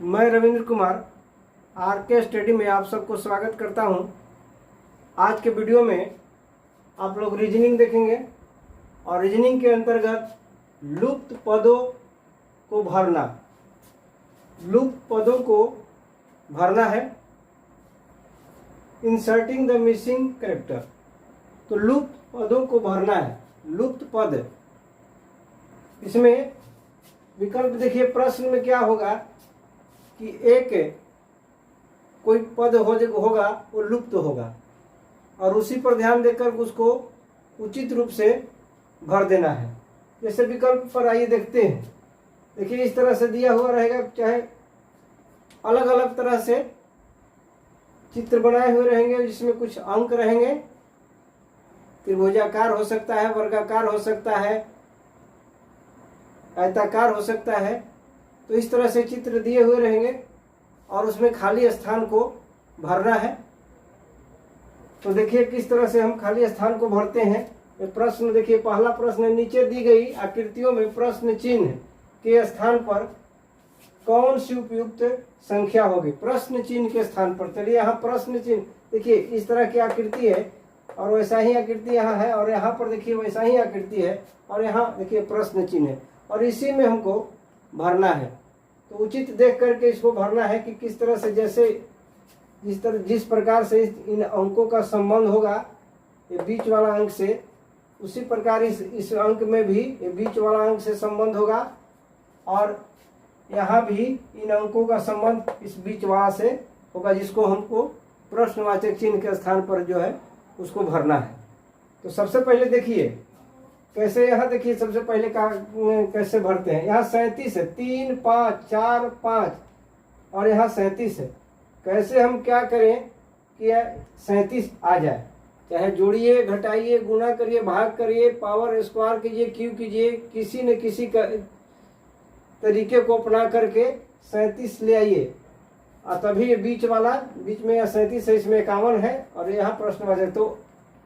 मैं Ravindra Kumar R K study में आप सबको स्वागत करता हूं। आज के वीडियो में आप लोग रीजनिंग देखेंगे और रीजनिंग के अंतर्गत लुप्त पदों को भरना। लुप्त पदों को भरना है, इंसर्टिंग द मिसिंग कैरेक्टर। तो लुप्त पदों को भरना है। लुप्त पद, इसमें विकल्प देखिए। प्रश्न में क्या होगा कि एक कोई पद होगा वो लुप्त होगा और उसी पर ध्यान देकर उसको उचित रूप से भर देना है। जैसे विकल्प पर आइए देखते हैं। देखिए इस तरह से दिया हुआ रहेगा, चाहे अलग अलग तरह से चित्र बनाए हुए रहेंगे जिसमें कुछ अंक रहेंगे। त्रिभुजाकार हो सकता है, वर्गाकार हो सकता है, आयताकार हो सकता है। तो इस तरह से चित्र दिए हुए रहेंगे और उसमें खाली स्थान को भरना है। तो देखिए किस तरह से हम खाली स्थान को भरते हैं। ये प्रश्न देखिए, पहला प्रश्न, नीचे दी गई आकृतियों में प्रश्न चिन्ह के स्थान पर कौन सी उपयुक्त संख्या होगी। प्रश्न चिन्ह के स्थान पर, चलिए यहाँ प्रश्न चिन्ह देखिए, इस तरह की आकृति है और वैसा ही आकृति यहाँ है और यहाँ पर देखिए वैसा ही आकृति है और यहाँ देखिए प्रश्न चिन्ह है और इसी में हमको भरना है। तो उचित देख करके इसको भरना है कि किस तरह से, जैसे जिस प्रकार से इन अंकों का संबंध होगा ये बीच वाला अंक से, उसी प्रकार इस अंक में भी ये बीच वाला अंक से संबंध होगा और यहाँ भी इन अंकों का संबंध इस बीच वाला से होगा, जिसको हमको प्रश्नवाचक चिन्ह के स्थान पर जो है उसको भरना है। तो सबसे पहले देखिए कैसे, यहाँ देखिए सबसे पहले कैसे भरते हैं। यहाँ 37 है, 3 5 4 5 और यहाँ 37 है। कैसे हम क्या करें कि 37 आ जाए, चाहे जोड़िए, घटाइए, गुणा करिए, भाग करिए, पावर स्क्वायर कीजिए, क्यूब कीजिए, किसी न किसी तरीके को अपना करके 37 ले आइए और तभी ये बीच वाला, बीच में 37 है, इसमें 51 है और यहाँ प्रश्नवाचक, तो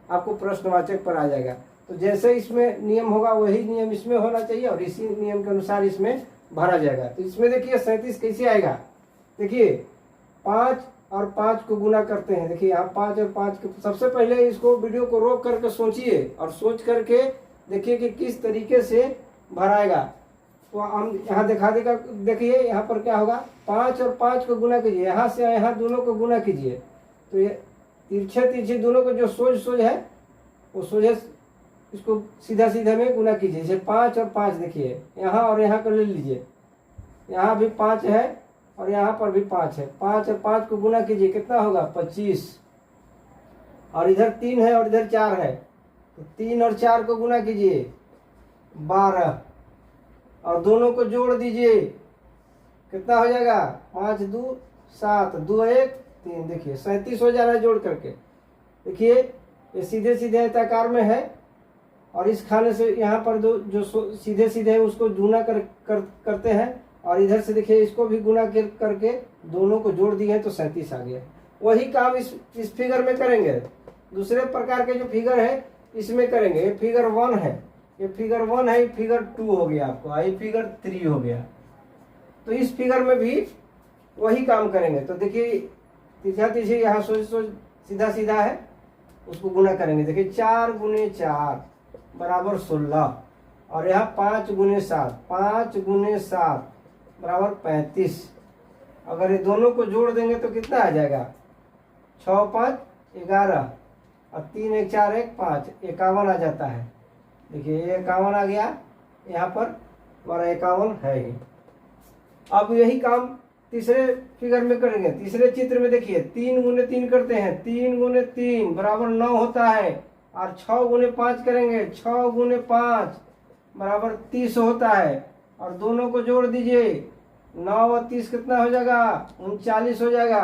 आपको प्रश्नवाचक पर आ जाएगा। तो जैसे इसमें नियम होगा वही नियम इसमें होना चाहिए और इसी नियम के अनुसार इसमें भरा जाएगा। तो इसमें देखिए 37 कैसे आएगा। देखिए 5 और 5 को गुना करते हैं। देखिए यहाँ 5 और 5 को, सबसे पहले इसको वीडियो को रोक करके सोचिए और सोच करके देखिए कि किस तरीके से भराएगा। तो हम यहाँ दिखा देगा। देखिए यहाँ पर क्या होगा, 5 और 5 को गुना कीजिए, यहाँ से यहाँ दोनों को गुना कीजिए। तो ये तिरछे दोनों को जो सोज है वो सोझे इसको सीधा सीधा में गुना कीजिए। जैसे 5 और 5 देखिए, यहाँ और यहाँ को ले लीजिए, यहाँ भी 5 है और यहाँ पर भी 5 है। 5 और 5 को गुना कीजिए, कितना होगा 25 और इधर 3 है और इधर 4 है। तो 3 और 4 को गुना कीजिए 12 और दोनों को जोड़ दीजिए, कितना हो जाएगा 5 2 7 2 1 3। देखिए 37 हो जा रहा है जोड़ करके। देखिए ये सीधे सीधे आयताकार में है और इस खाने से यहाँ पर जो सीधे सीधे है उसको गुना करते हैं और इधर से देखिए इसको भी गुना करके दोनों को जोड़ दिए तो 37 आ गया। वही काम इस फिगर में करेंगे। दूसरे प्रकार के जो फिगर है इसमें करेंगे। ये फिगर 1 है, ये फिगर 1 है, ये फिगर 2 हो गया आपको, ये फिगर 3 हो गया। तो इस फिगर में भी वही काम करेंगे। तो देखिए तिरछा यहाँ सोच सीधा सीधा है, उसको गुना करेंगे। देखिए 4 गुने 4 बराबर 16 और यहाँ 5 गुने 7 बराबर 35। अगर ये दोनों को जोड़ देंगे तो कितना आ जाएगा, 6 5 11 और 3 1 4 1 5, 51 आ जाता है। देखिए ये 51 आ गया, यहाँ पर हमारा 51 है ही। अब यही काम तीसरे फिगर में करेंगे। तीसरे चित्र में देखिए 3 गुने 3 करते हैं, 3 गुने 3 बराबर 9 होता है और 6 गुने 5 करेंगे, 6 गुने 5 बराबर 30 होता है और दोनों को जोड़ दीजिए, 9 और 30 कितना हो जाएगा 39 हो जाएगा।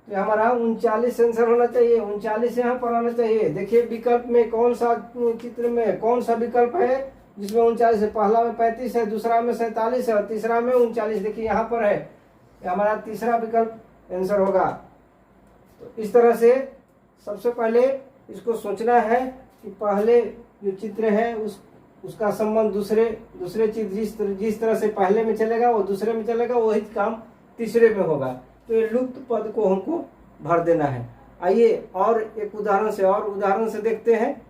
तो हमारा 39 आंसर होना चाहिए, 39 यहाँ पर आना चाहिए। देखिए विकल्प में कौन सा, चित्र में कौन सा विकल्प है जिसमें 39 है। पहला में 35 है, दूसरा में 47 है और तीसरा में 39। देखिए यहाँ पर है, हमारा तीसरा विकल्प आंसर होगा। तो इस तरह से सबसे पहले इसको सोचना है कि पहले जो चित्र है उसका संबंध दूसरे चित्र जिस तरह से पहले में चलेगा वो दूसरे में चलेगा, वही काम तीसरे में होगा। तो ये लुप्त पद को हमको भर देना है। आइए और एक उदाहरण से देखते हैं।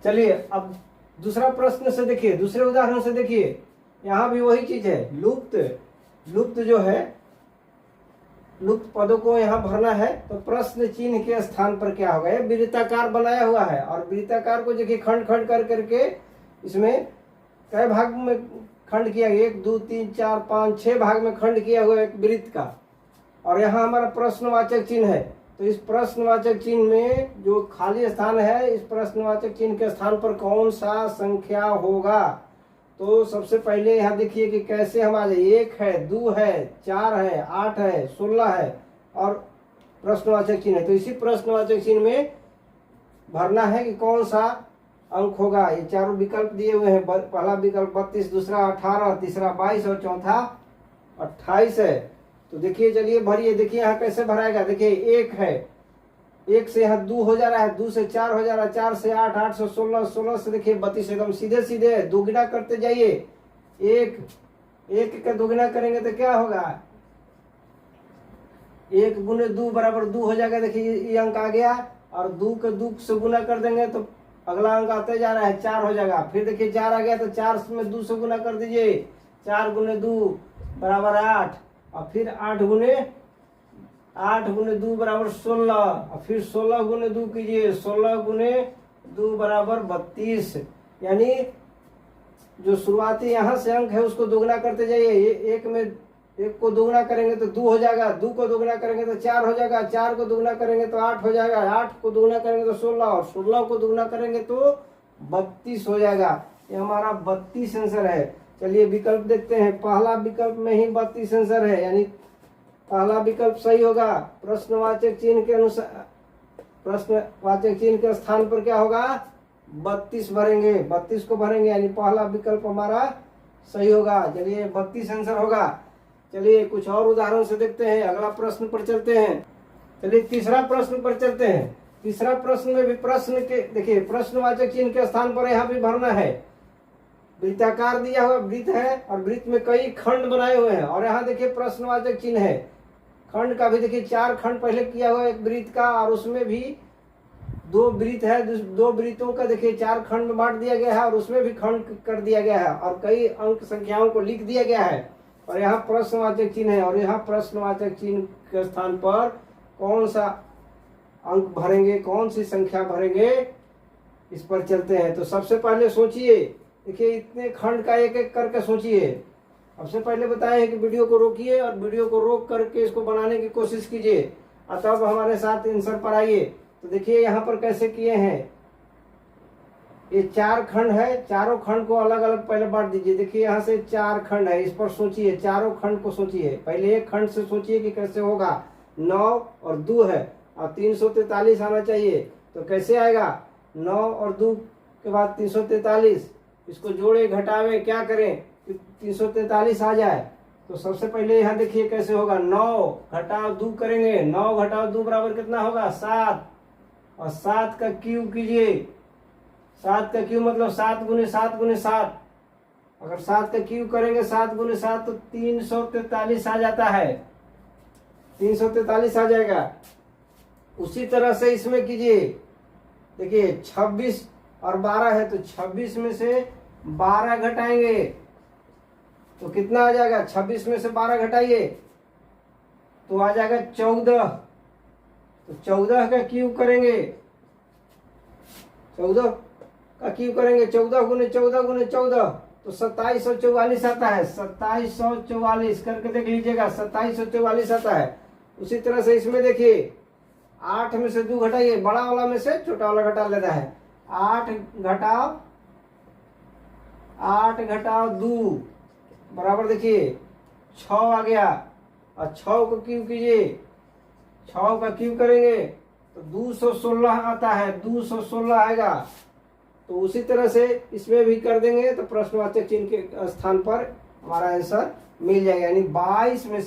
चलिए अब दूसरा प्रश्न से देखिए, दूसरे उदाहरण से देखिए, यहाँ भी वही चीज है। लुप्त जो है, लुप्त पदों को यहाँ भरना है। तो प्रश्न चिन्ह के स्थान पर क्या होगा? ये वृत्ताकार बनाया हुआ है और वृत्ताकार को देखिए खंड खंड कर करके इसमें कई भाग में खंड किया गया, 1 2 3 4 5 6 भाग में खंड किया हुआ एक वृत्त का। और यहाँ हमारा प्रश्नवाचक चिन्ह है। तो इस प्रश्नवाचक चिन्ह में जो खाली स्थान है, इस प्रश्नवाचक चिन्ह के स्थान पर कौन सा संख्या होगा? तो सबसे पहले यहाँ देखिए कि कैसे हम आ जाए। 1 है, 2 है, 4 है, 8 है, 16 है और प्रश्नवाचक चिन्ह है। तो इसी प्रश्नवाचक चिन्ह में भरना है कि कौन सा अंक होगा। ये चारों विकल्प दिए हुए हैं। पहला विकल्प 32, दूसरा 18, तीसरा 22 और चौथा 28 है। तो देखिए, चलिए भरिए। देखिए यहाँ कैसे भराएगा। देखिए 1 है, 1 से यहाँ 2 हो जा रहा है, 2 से 4 हो जा रहा है, 4 से 8, 8 से 16, 16 से देखिए 32। एकदम सीधे सीधे दोगुना करते जाइए। 1 का दोगुना करेंगे तो क्या होगा? 1 गुने 2 बराबर 2 हो जाएगा। देखिए ये अंक आ गया। और 2 के 2 से गुना कर देंगे तो अगला अंक आते जा रहा है, 4 हो जाएगा। फिर देखिए 4 आ गया तो 4 में 2 से गुना कर दीजिए। 4 गुने 2 बराबर 8 और फिर 8 गुने 2 बराबर 16 और फिर 16 गुने 2 कीजिए। 16 गुने 2 बराबर 32। यानी जो शुरुआती यहाँ से अंक है उसको दोगुना करते जाइए। ये 1 को दोगुना करेंगे तो 2 हो जाएगा, 2 को दोगुना करेंगे तो 4 हो जाएगा, 4 को दोगुना करेंगे तो 8 हो जाएगा, 8 को दोगुना करेंगे तो 16 और 16 को दोगुना करेंगे तो 32 हो जाएगा। ये हमारा 32 आंसर है। चलिए विकल्प देखते हैं। पहला विकल्प में ही 32 आंसर है, यानी पहला विकल्प सही होगा। प्रश्नवाचक चिन्ह के अनुसार, प्रश्नवाचक चिन्ह के स्थान पर क्या होगा? 32 भरेंगे, 32 को भरेंगे, यानी पहला विकल्प हमारा सही होगा। चलिए 32 आंसर होगा। चलिए कुछ और उदाहरण से देखते हैं। अगला प्रश्न पर चलते हैं। चलिए तीसरा प्रश्न पर चलते हैं। तीसरा प्रश्न में भी प्रश्न के देखिए प्रश्नवाचक चिन्ह के स्थान पर यहाँ भी भरना है। वृत्ताकार दिया हुआ वृत्त है और वृत्त में कई खंड बनाए हुए हैं और यहाँ देखिए प्रश्नवाचक चिन्ह है। खंड का भी देखिए 4 खंड पहले किया हुआ एक वृत्त का और उसमें भी 2 वृत्त है। 2 वृत्तों का देखिए 4 खंड में बांट दिया गया है और उसमें भी खंड कर दिया गया है और कई अंक संख्याओं को लिख दिया गया है। और यहाँ प्रश्नवाचक चिन्ह है और यहाँ प्रश्नवाचक चिन्ह के स्थान पर कौन सा अंक भरेंगे, कौन सी संख्या भरेंगे, इस पर चलते हैं। तो सबसे पहले सोचिए, देखिए इतने खंड का एक एक करके सोचिए। सबसे पहले बताए हैं कि वीडियो को रोकिए और वीडियो को रोक करके इसको बनाने की कोशिश कीजिए, तब हमारे साथ आंसर पर आइए। तो देखिए यहाँ पर कैसे किए हैं। ये 4 खंड है, चारों खंड को अलग अलग पहले बांट दीजिए। देखिए यहाँ से 4 खंड है, इस पर सोचिए, चारों खंड को सोचिए। पहले एक खंड से सोचिए कि कैसे होगा। 9 और 2 है और 343 आना चाहिए। तो कैसे आएगा? 9 और 2 के बाद 343, इसको जोड़े घटावे क्या करें कि 343 आ जाए। तो सबसे पहले यहाँ देखिए कैसे होगा। 9 घटाव 2 करेंगे, 9 घटाव 2 बराबर कितना होगा? 7 और 7 का क्यूब कीजिए। 7 का क्यूब मतलब 7 गुने 7 गुने 7। अगर 7 का क्यूब करेंगे 7 गुने 7 तो 343 आ जाता है। 343 आ जाएगा। उसी तरह से इसमें कीजिए। देखिए 26 और 12 है तो 26 में से 12 घटाएंगे तो कितना आ जाएगा? 26 में से 12 घटाइए तो आ जाएगा 14। तो 14 का क्यूब करेंगे, 14 का क्यूब करेंगे, 14 गुने 14 गुने 14 तो 2744 आता है। 2744 करके देख लीजिएगा, 2744 आता है। उसी तरह से इसमें देखिए 8 में से 2 घटाइए, बड़ा वाला में से छोटा वाला घटा लेता है। 8 घटाओ 2 बराबर देखिए 6 आ गया और 6 को क्यूब कीजिए। 6 का क्यूब करेंगे तो 216 आता है, 216 आएगा। तो उसी तरह से इसमें भी कर देंगे तो प्रश्नवाचक चिन्ह के स्थान पर हमारा आंसर मिल जाएगा। यानी 22 में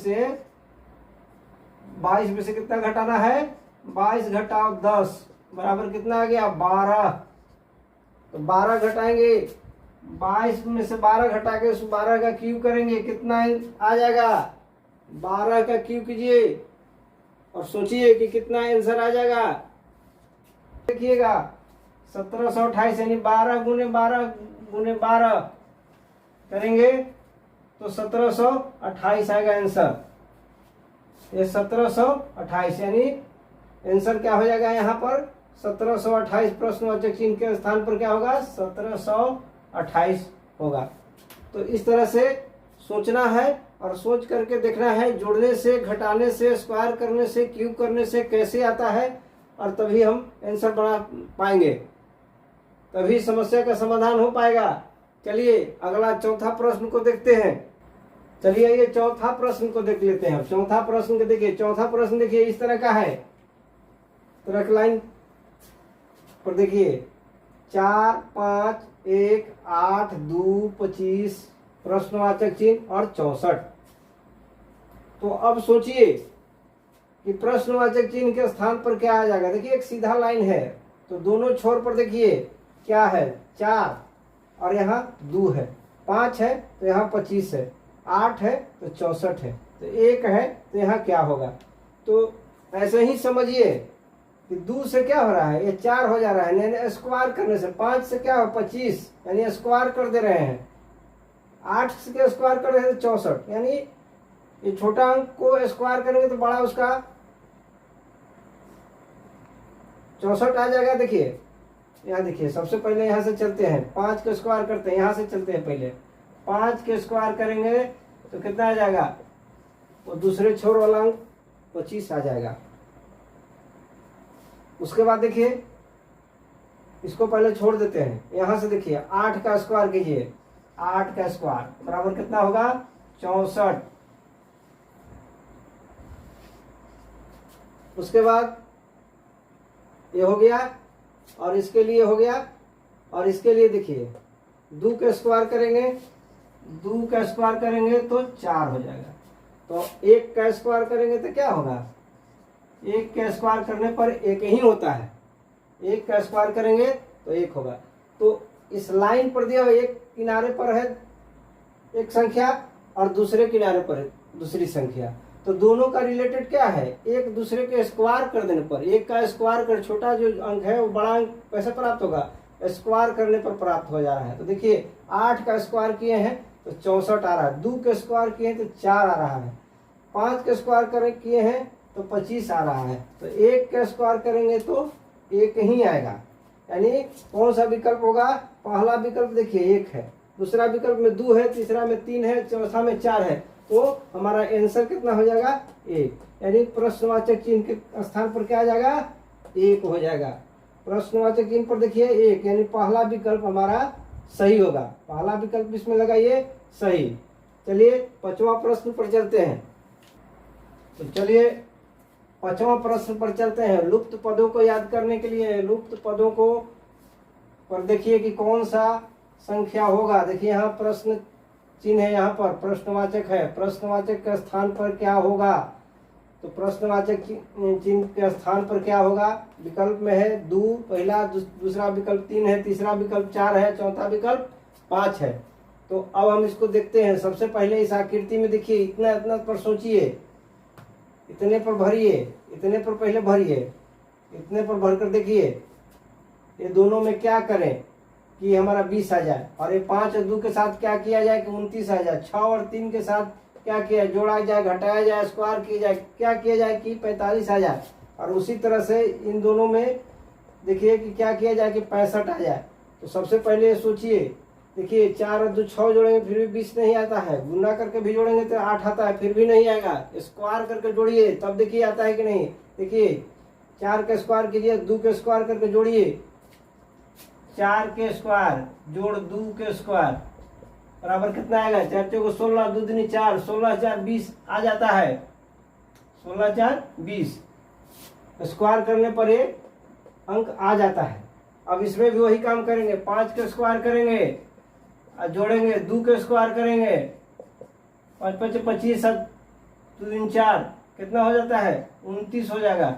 से कितना घटाना है? 22 घटाओ 10 बराबर कितना आ गया? 12। तो 12 घटाएंगे, 22 में से 12 घटा के उस 12 का क्यूब करेंगे, कितना आ जाएगा? 12 का क्यूब कीजिए और सोचिए कि कितना आंसर आ जाएगा। देखिएगा 1728 यानी 12 गुने 12 गुने 12 करेंगे तो 1728 आएगा आंसर। ये 1728 यानी आंसर क्या हो जाएगा यहाँ पर 1728, प्रश्नवाचक चिन्ह के स्थान पर क्या होगा 1728 होगा। तो इस तरह से सोचना है और सोच करके देखना है, जोड़ने से, घटाने से, स्क्वायर करने से, क्यूब करने से कैसे आता है, और तभी हम आंसर बना पाएंगे, तभी समस्या का समाधान हो पाएगा। चलिए अगला चौथा प्रश्न को देखते हैं। चलिए ये चौथा प्रश्न को देख लेते हैं। चौथा प्रश्न को देखिए, चौथा प्रश्न देखिए इस तरह का है, तो रख लाइन पर देखिए 4, 5, 1, 8, 2, 25 प्रश्नवाचक चिन्ह और 64। तो अब सोचिए कि प्रश्नवाचक चिन्ह के स्थान पर क्या आ जाएगा। देखिए एक सीधा लाइन है, तो दोनों छोर पर देखिए क्या है 4 और यहाँ 2 है, 5 है तो यहाँ 25 है, 8 है तो 64 है, तो 1 है तो यहाँ क्या होगा। तो ऐसे ही समझिए कि 2 से क्या हो रहा है, ये 4 हो जा रहा है, यानी स्क्वायर करने से 5 से क्या हो 25 यानी स्क्वायर कर दे रहे हैं, 8 से स्क्वायर कर रहे हैं तो 64, यानी ये छोटा अंक को स्क्वायर करेंगे तो बड़ा उसका 64 आ जाएगा। देखिए यहाँ देखिए, सबसे पहले यहाँ से चलते हैं, 5 के स्क्वायर करते हैं, यहाँ से चलते हैं, पहले 5 के स्क्वायर करेंगे तो कितना आ जाएगा, वो दूसरे छोर वाला अंक 25 आ जाएगा। उसके बाद देखिए इसको पहले छोड़ देते हैं, यहाँ से देखिए 8 का स्क्वायर कीजिए, 8 का स्क्वायर बराबर कितना होगा 64। उसके बाद ये हो गया और इसके लिए हो गया, और इसके लिए देखिए 2 का स्क्वायर करेंगे, 2 का स्क्वायर करेंगे तो 4 हो जाएगा। तो 1 का स्क्वायर करेंगे तो क्या होगा, 1 का स्क्वायर करने पर 1 ही होता है, 1 का स्क्वायर करेंगे तो 1 होगा। तो इस लाइन पर दिया हुआ एक किनारे पर है एक संख्या और दूसरे किनारे पर है दूसरी संख्या, तो दोनों का रिलेटेड क्या है, एक दूसरे के स्क्वायर कर देने पर, 1 का स्क्वायर कर छोटा जो अंक है वो बड़ा अंक कैसे प्राप्त होगा, स्क्वायर करने पर प्राप्त हो जा रहा है। तो देखिए 8 का स्क्वायर किए हैं तो 64 आ रहा है, 2 के स्क्वायर किए हैं तो 4 आ रहा है, 5 के स्क्वायर किए हैं तो 25 आ रहा है, तो 1 का स्क्वायर करेंगे तो 1 ही आएगा। यानी कौन सा विकल्प होगा, पहला विकल्प देखिए 1 है, दूसरा विकल्प में 2 है, तीसरा में 3 है, चौथा में 4 है, तो हमारा आंसर कितना हो जाएगा 1। यानी प्रश्नवाचक चिन्ह के स्थान पर क्या आ जाएगा 1 हो जाएगा। प्रश्नवाचक चिन्ह पर देखिए 1, यानी पहला विकल्प हमारा सही होगा, पहला विकल्प इसमें लगाइए सही। चलिए 5वां प्रश्न पर चलते हैं। तो चलिए 5वां प्रश्न पर चलते हैं। लुप्त पदों को याद करने के लिए लुप्त पदों को पर देखिए कि कौन सा संख्या होगा। देखिए यहाँ प्रश्न चिन्ह है, यहाँ पर प्रश्नवाचक है, प्रश्नवाचक के स्थान पर क्या होगा, तो प्रश्नवाचक चिन्ह के स्थान पर क्या होगा, विकल्प में है 2 पहला, दूसरा विकल्प 3 है, तीसरा विकल्प 4 है, चौथा विकल्प 5 है। तो अब हम इसको देखते हैं। सबसे पहले इस आकृति में देखिए इतना इतना पर सोचिए, इतने पर भरिए, इतने पर पहले भरिए, इतने पर भरकर देखिए ये दोनों में क्या करें कि हमारा 20 आ जाए, और ये 5 और 2 के साथ क्या किया जाए कि 29 आ जाए, 6 और 3 के साथ क्या किया जोड़ा जाए, घटाया जाए, स्क्वायर किया जाए, क्या किया जाए कि 45 आ जाए। और उसी तरह से इन दोनों में देखिए कि क्या किया जाए कि 65 आ जाए। तो सबसे पहले सोचिए, देखिए 4 और 2 6 जोड़ेंगे फिर भी 20 नहीं आता है, गुना करके भी जोड़ेंगे तो 8 आता है फिर भी नहीं आएगा, स्क्वायर करके जोड़िए तब देखिए आता है कि नहीं। देखिए 4 के स्क्वायर कीजिए, 2 के स्क्वायर करके जोड़िए, 4 के स्क्वायर जोड़ 2 के स्क्वायर बराबर कितना आएगा, 4 को 16, 2 दूनी 4, 16 4 20 आ जाता है, 16 4 20 स्क्वायर करने पर ये अंक आ जाता है। अब इसमें भी वही काम करेंगे, 5 के स्क्वायर करेंगे और जोड़ेंगे, 2 के स्क्वायर करेंगे, 5 5 25, 2 दूनी 4 कितना हो जाता है 29 हो जाएगा,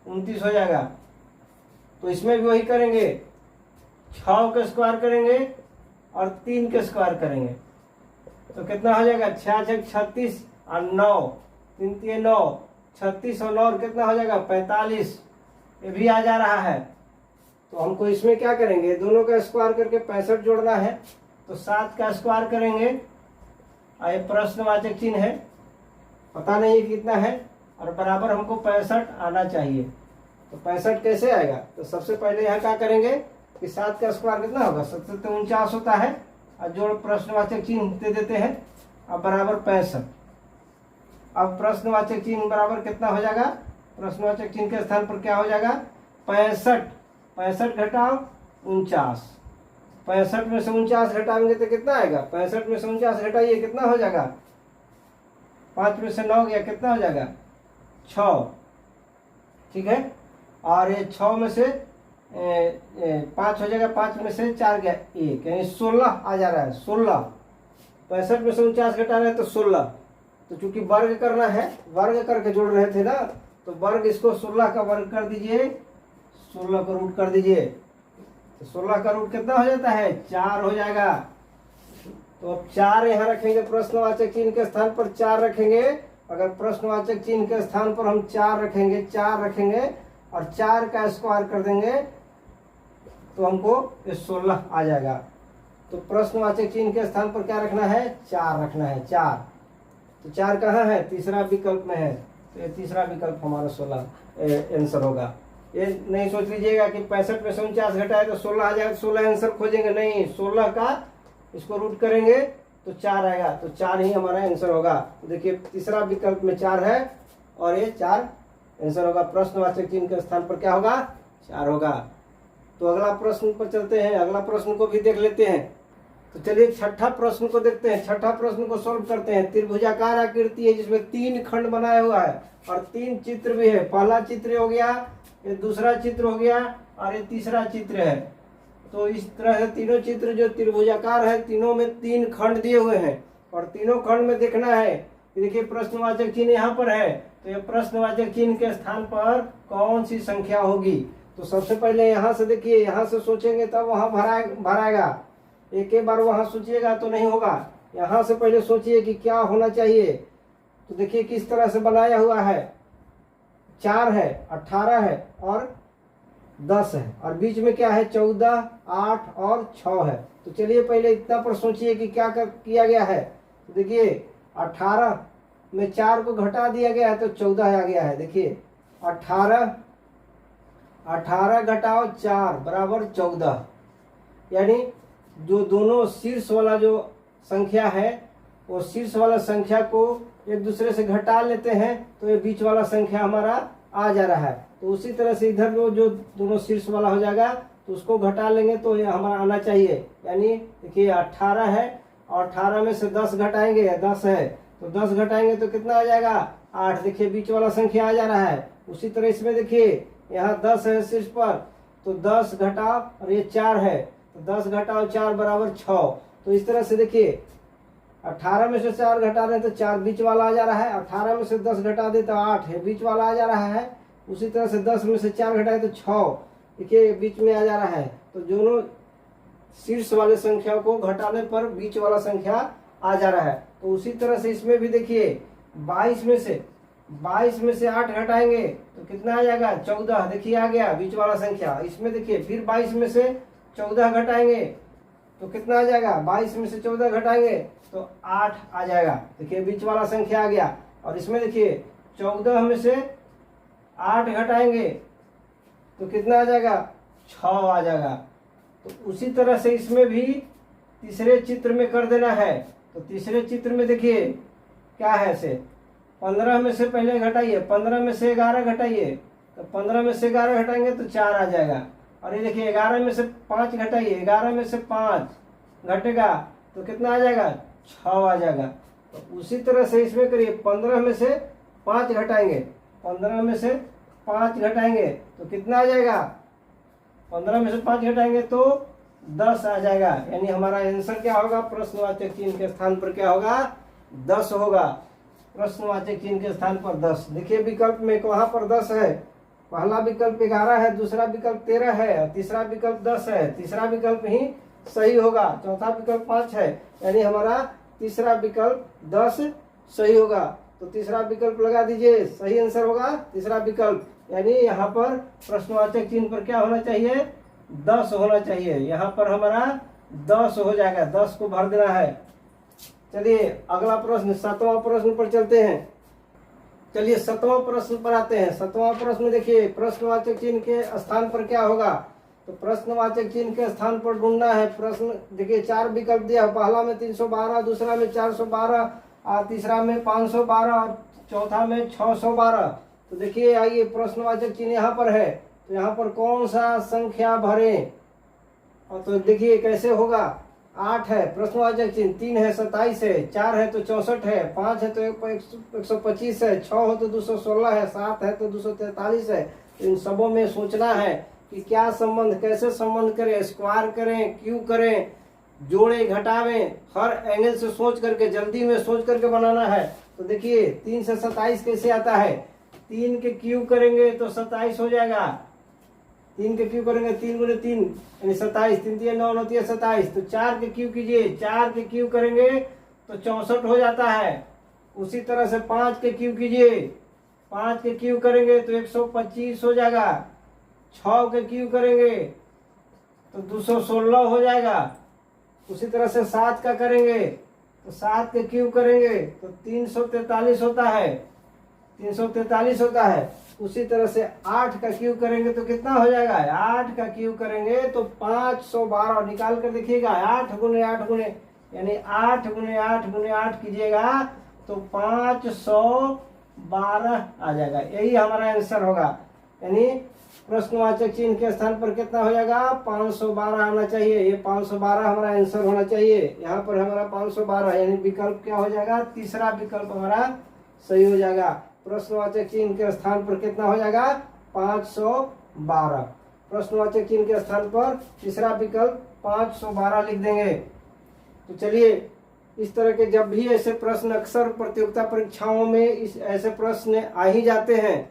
29 हो जाएगा। तो इसमें भी वही करेंगे, 6 के स्क्वायर करेंगे और 3 के स्क्वायर करेंगे तो कितना हो जाएगा 6 6 36 और 9, 3 3 9, 36 और 9 और कितना हो जाएगा 45, ये भी आ जा रहा है। तो हमको इसमें क्या करेंगे, दोनों का स्क्वायर करके 65 जोड़ना है। तो 7 का स्क्वायर करेंगे, ये प्रश्नवाचक चिन्ह है, पता नहीं है कितना है, और बराबर हमको 65 आना चाहिए। तो 65 कैसे आएगा, तो सबसे पहले यहाँ क्या करेंगे कि 7 का स्क्वायर कितना होगा 7 तो 49 होता है, और जोड़ प्रश्नवाचक चिन्ह दे देते हैं, अब बराबर 65। अब प्रश्नवाचक चिन्ह बराबर कितना हो जाएगा, प्रश्नवाचक चिन्ह के स्थान पर क्या हो जाएगा 65, 65 घटाओ 49, 65 में से 49 घटाएंगे तो कितना आएगा, 65 में से 49 घटाइए कितना हो जाएगा, 5 में से 9 गया कितना हो जाएगा 6, ठीक है। और ये 6 में से 5 हो जाएगा, 5 में से 4 गया 1, यानी 16 आ जा रहा है 16। 65 में से 49 घटा रहे हैं तो 16, तो चूंकि वर्ग करना है, वर्ग करके जोड़ रहे थे ना, तो वर्ग इसको 16 का वर्ग कर दीजिए, 16 का रूट कर दीजिए, तो 16 का रूट कितना हो जाता है 4 हो जाएगा। तो अब 4 यहाँ रखेंगे, प्रश्नवाचक चिन्ह के स्थान पर 4 रखेंगे। अगर प्रश्नवाचक चिन्ह के स्थान पर हम 4 रखेंगे, 4 रखेंगे और 4 का स्क्वायर कर देंगे तो हमको 16 आ जाएगा। तो प्रश्नवाचक चिन्ह के स्थान पर क्या रखना है 4 रखना है, 4। तो 4 कहाँ है, तीसरा विकल्प में है, तो ये तीसरा विकल्प हमारा 16 आंसर होगा। ये नहीं सोच लीजिएगा कि 65 में से 49 घटाए तो 16 आ जाएगा, 16 आंसर खोजेंगे, नहीं, 16 का इसको रूट करेंगे तो 4 आएगा, तो 4 ही हमारा आंसर होगा। तो देखिए तीसरा विकल्प में 4 है और ये 4 आंसर होगा। प्रश्नवाचक चिन्ह के स्थान पर क्या होगा 4 होगा। तो अगला प्रश्न पर चलते हैं, अगला प्रश्न को भी देख लेते हैं। तो चलिए छठा प्रश्न को देखते हैं, छठा प्रश्न को सॉल्व करते हैं। त्रिभुजाकार आकृति है जिसमें 3 खंड बनाया हुआ है और 3 चित्र भी है। पहला चित्र हो गया, ये दूसरा चित्र हो गया और ये तीसरा चित्र है। तो इस तरह से तीनों चित्र जो त्रिभुजाकार है, तीनों में 3 खंड दिए हुए हैं और तीनों खंड में देखना है। देखिए प्रश्नवाचक चिन्ह यहाँ पर है, तो ये प्रश्नवाचक चिन्ह के स्थान पर कौन सी संख्या होगी। तो सबसे पहले यहाँ से देखिए, यहाँ से सोचेंगे तब वहाँ भराएगा, एक ही बार वहाँ सोचिएगा तो नहीं होगा। यहाँ से पहले सोचिए कि क्या होना चाहिए। तो देखिए किस तरह से बनाया हुआ है, 4 है, 18 है और 10 है, और बीच में क्या है 14, 8 और 6 है। तो चलिए पहले इतना पर सोचिए कि क्या किया गया है। तो देखिए 18 में 4 को घटा दिया गया है तो 14 आ गया है। देखिए 18 घटाओ 4 बराबर 14, यानी जो दोनों शीर्ष वाला जो संख्या है वो शीर्ष वाला संख्या को एक दूसरे से घटा लेते हैं तो ये बीच वाला संख्या हमारा आ जा रहा है। तो उसी तरह से इधर जो दोनों शीर्ष वाला हो जाएगा तो उसको घटा लेंगे तो ये हमारा आना चाहिए। यानी देखिए 18 है और 18 में से 10 घटाएंगे, 10 है तो 10 घटाएंगे तो कितना आ जाएगा 8। देखिए बीच वाला संख्या आ जा रहा है। उसी तरह इसमें देखिए यहाँ 10 है शीर्ष पर, तो 10 घटाओ और ये 4 है तो 10 घटाओ 4 बराबर 6। तो इस तरह से देखिए 18 में से 4 घटा रहे हैं तो 4 बीच वाला आ जा रहा है, 18 में से 10 घटा दे तो 8 है, बीच वाला आ जा रहा है। उसी तरह से 10 में से 4 घटाए तो 6, देखिए बीच में आ जा रहा है। तो दोनों शीर्ष वाले संख्या को घटाने पर बीच वाला संख्या आ जा रहा है। तो उसी तरह से इसमें भी देखिए 22 में से 8 घटाएंगे तो कितना आ जाएगा 14, देखिए आ गया बीच वाला संख्या। इसमें देखिए फिर 22 में से 14 घटाएंगे तो कितना आ जाएगा, 22 में से 14 घटाएंगे तो 8 आ जाएगा, देखिए बीच वाला संख्या आ गया। और इसमें देखिए 14 में से 8 घटाएंगे तो कितना आ जाएगा 6 आ जाएगा। तो उसी तरह से इसमें भी तीसरे चित्र में कर देना है। तो तीसरे चित्र में देखिए क्या है से 15 में से पहले घटाइए, 15 में से 11 घटाइए तो 15 में से 11 घटाएंगे तो 4 आ जाएगा। और ये देखिए 11 में से 5 घटाइए, 11 में से 5 घटेगा तो कितना आ जाएगा 6 आ जाएगा। तो उसी तरह से इसमें करिए 15 में से 5 घटाएंगे, 15 में से 5 घटाएंगे तो कितना आ जाएगा, 15 में से 5 घटाएंगे तो 10 आ जाएगा। यानी हमारा आंसर क्या होगा, प्रश्नवाचक चिन्ह के स्थान पर क्या होगा 10 होगा। प्रश्नवाचक चिन्ह के स्थान पर 10। देखिए विकल्प में वहां पर 10 है, पहला विकल्प 11 है, दूसरा विकल्प 13 है और तीसरा विकल्प 10 है। तीसरा विकल्प ही सही होगा, चौथा विकल्प 5 है, यानी हमारा तीसरा विकल्प 10 सही होगा। तो तीसरा विकल्प लगा दीजिए, सही आंसर होगा तीसरा विकल्प। यानी यहाँ पर प्रश्नवाचक चिन्ह पर क्या होना चाहिए, 10 होना चाहिए। यहाँ पर हमारा 10 हो जाएगा, 10 को भर देना है। चलिए अगला प्रश्न 7वां प्रश्न पर चलते हैं। चलिए 7वां प्रश्न पर आते हैं। 7वां प्रश्न देखिए, प्रश्नवाचक चिन्ह के स्थान पर क्या होगा। तो प्रश्नवाचक चिन्ह के स्थान पर ढूंढना है। प्रश्न देखिए 4 विकल्प दिया, पहला में 312, दूसरा में 412, और तीसरा में 512 और चौथा में 612। तो देखिए आइए प्रश्नवाचक चिन्ह यहाँ पर है, तो यहाँ पर कौन सा संख्या भरें। और तो देखिए कैसे होगा, 8 है प्रश्नवाचक चिन्ह, 3 है 27 है, 4 है तो 64 है, 5 है तो 125 है, 6 हो तो 216 है, 7 है तो 243 है। तो इन सबों में सोचना है कि क्या संबंध, कैसे संबंध करें, स्क्वायर करें, क्यों करें, जोड़े घटावें, हर एंगल से सोच करके, जल्दी में सोच करके बनाना है। तो देखिए 3 से 27 कैसे आता है, 3 के क्यूब करेंगे तो 27 हो जाएगा। 3 के क्यूब करेंगे, 3 गुणे 3 यानी 27, 3 3 9 9 3 27। तो 4 के क्यूब कीजिए, 4 के क्यूब करेंगे तो 64 हो जाता है। उसी तरह से 5 के क्यूब कीजिए, 5 के क्यूब करेंगे तो 125 हो जाएगा। 6 के क्यूब करेंगे तो 216 हो जाएगा। उसी तरह से 7 का करेंगे तो 7 के क्यूब करेंगे तो 343 होता है, 343 होता है। उसी तरह से 8 का क्यूब करेंगे तो कितना हो जाएगा, 8 का क्यूब करेंगे तो 512। निकाल कर देखिएगा, 8 गुने 8 गुने यानी 8 गुने 8 गुने 8 कीजिएगा तो 512 आ जाएगा। यही हमारा आंसर होगा। यानी प्रश्नवाचक चिन्ह के स्थान पर कितना हो जाएगा, 512 आना चाहिए। ये 512 हमारा आंसर होना चाहिए। यहाँ पर हमारा 512 यानी विकल्प क्या हो जाएगा, तीसरा विकल्प हमारा सही हो जाएगा। प्रश्नवाचक चिन्ह के स्थान पर कितना हो जाएगा, 512। प्रश्नवाचक चिन्ह के स्थान पर तीसरा विकल्प 512 लिख देंगे। तो चलिए इस तरह के जब भी ऐसे प्रश्न अक्सर प्रतियोगिता परीक्षाओं में ऐसे प्रश्न आ ही जाते हैं,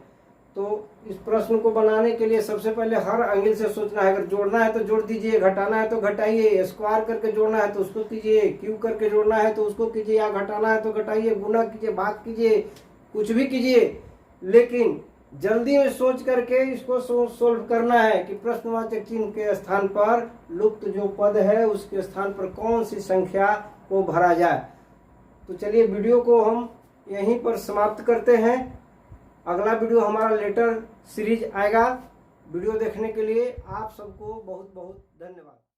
तो इस प्रश्न को बनाने के लिए सबसे पहले हर एंगल से सोचना है। अगर जोड़ना है तो जोड़ दीजिए, घटाना है तो घटाइए, स्क्वायर करके जोड़ना है तो उसको कीजिए, क्यूब करके जोड़ना है तो उसको कीजिए, या घटाना है तो घटाइए, गुना कीजिए, भाग कीजिए, कुछ भी कीजिए। लेकिन जल्दी में सोच करके इसको सोल्व करना है कि प्रश्नवाचक चिन्ह के स्थान पर लुप्त जो पद है उसके स्थान पर कौन सी संख्या को भरा जाए। तो चलिए वीडियो को हम यहीं पर समाप्त करते हैं। अगला वीडियो हमारा लेटर सीरीज आएगा। वीडियो देखने के लिए आप सबको बहुत बहुत धन्यवाद।